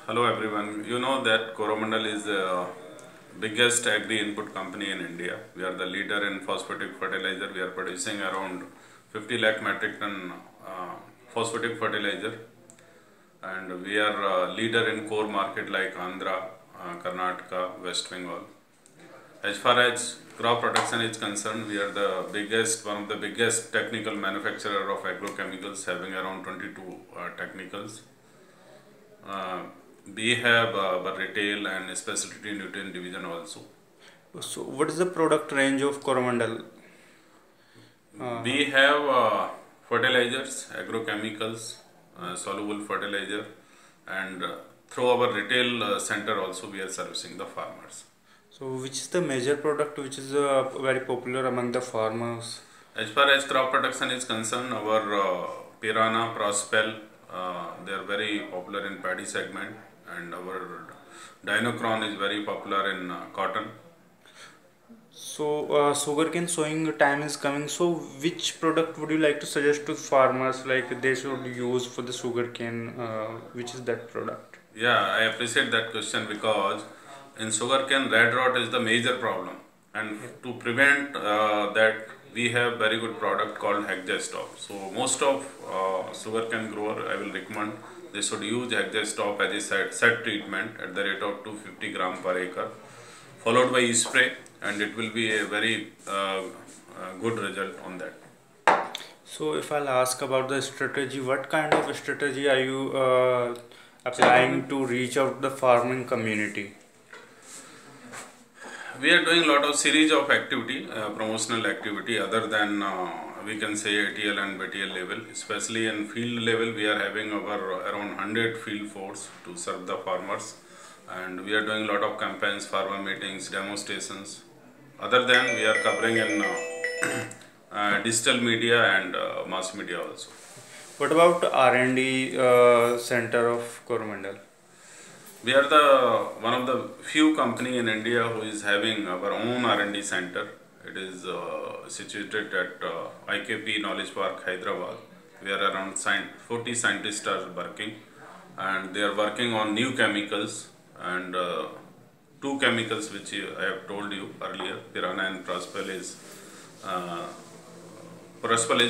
Hello everyone. You know that Coromandel is the biggest agri input company in India. We are the leader in phosphatic fertilizer. We are producing around 50 lakh metric ton phosphatic fertilizer, and we are leader in core market like Andhra, Karnataka, West Bengal. As far as crop protection is concerned, we are one of the biggest technical manufacturer of agrochemicals, having around 22 technicals. Uh, we have our retail and specialty nutrient division also. So, what is the product range of Coromandel? We have fertilizers, agrochemicals, soluble fertilizer, and through our retail center also we are servicing the farmers. So, which is the major product which is very popular among the farmers? As far as crop protection is concerned, our Pirana, Prospel, they are very popular in paddy segment, and our Dinocron is very popular in cotton. So, sugarcane sowing time is coming. So, which product would you like to suggest to farmers like they should use for the sugarcane? Which is that product? Yeah, I appreciate that question because in sugarcane red rot is the major problem, and to prevent that we have very good product called Hexastop. So most of sugarcane grower I will recommend they should use Hexastop as a set treatment at the rate of 250 gram per acre, followed by spray, and it will be a very good result on that. So, if I'll ask about the strategy, what kind of strategy are you applying to reach out the farming community? We are doing a lot of series of activity, promotional activity other than we can say ATL and BTL level. Especially in field level, we are having our around 100 field force to serve the farmers, and we are doing a lot of campaigns, farmer meetings, demonstrations. Other than we are covering in digital media and mass media also. What about R&D center of Coromandel? We are the one of the few company in India who is having our own R&D center. It is situated at IKP Knowledge Park, Hyderabad. We are around 40 scientists are working, and they are working on new chemicals, and two chemicals which I have told you earlier, Pirana and Prospel is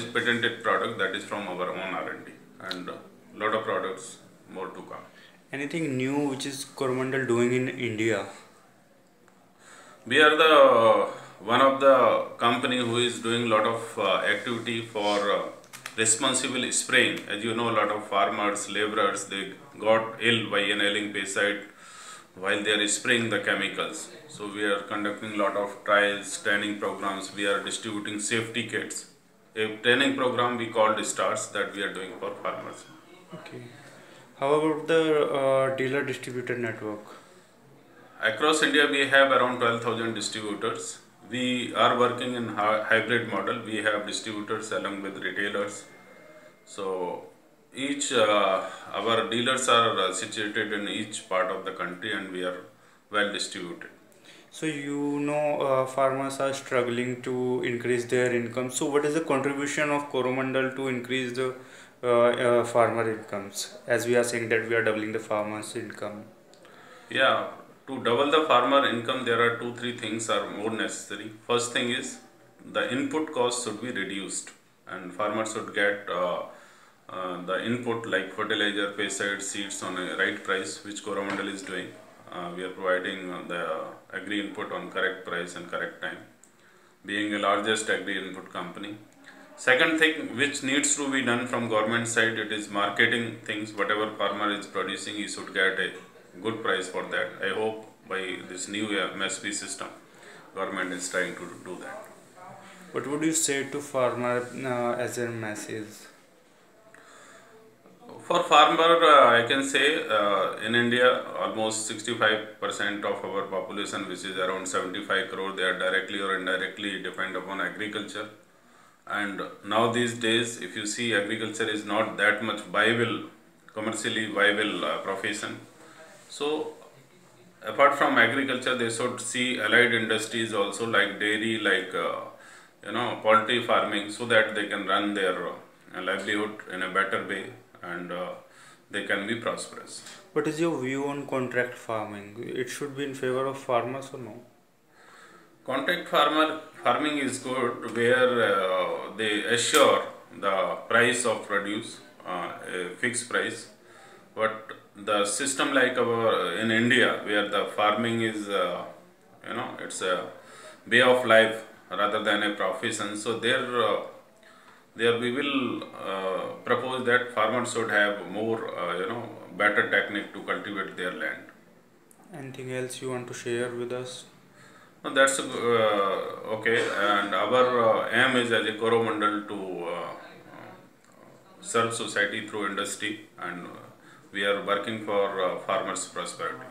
patented product that is from our own R&D, and lot of products more to come. Anything new which is Coromandel doing in India? We are the one of the company who is doing a lot of activity for responsible spraying. As you know, a lot of farmers, laborers, they got ill by inhaling pesticide while they are spraying the chemicals. So we are conducting a lot of trials, training programs. We are distributing safety kits. A training program we called STARS that we are doing for farmers. Okay. How about the dealer distributor network? Across India, we have around 12,000 distributors. We are working in hybrid model. We have distributors along with retailers. So each our dealers are situated in each part of the country, and we are well distributed. So you know farmers are struggling to increase their income. So what is the contribution of Coromandel to increase the farmer incomes? As we are saying that we are doubling the farmers' income. Yeah, to double the farmer income, there are 2-3 things are more necessary. First thing is the input cost should be reduced, and farmers should get the input like fertilizer, pesticide, seeds on a right price, which Coromandel is doing. We are providing the agri input on correct price and correct time, being the largest agri input company. Second thing which needs to be done from government side, it is marketing things. Whatever farmer is producing, he should get a good price for that. I hope by this new MSP system, government is trying to do that. What would you say to farmer as a message? For farmer, I can say in India, almost 65% of our population, which is around 75 crore, they are directly or indirectly depend upon agriculture. And now these days, if you see, agriculture is not that much viable, commercially viable profession. So apart from agriculture, they should see allied industries also, like dairy, like poultry farming, so that they can run their livelihood in a better way, and they can be prosperous. What is your view on contract farming? It should be in favor of farmers or no? Contract farming is good where they assure the price of produce, a fixed price. But the system like our in India, where the farming is, it's a way of life rather than a profession. So there we will propose that farmers should have more, better technique to cultivate their land. Anything else you want to share with us? No, that's okay. And our aim is as a Coromandel to serve society through industry, and we are working for farmers' prosperity.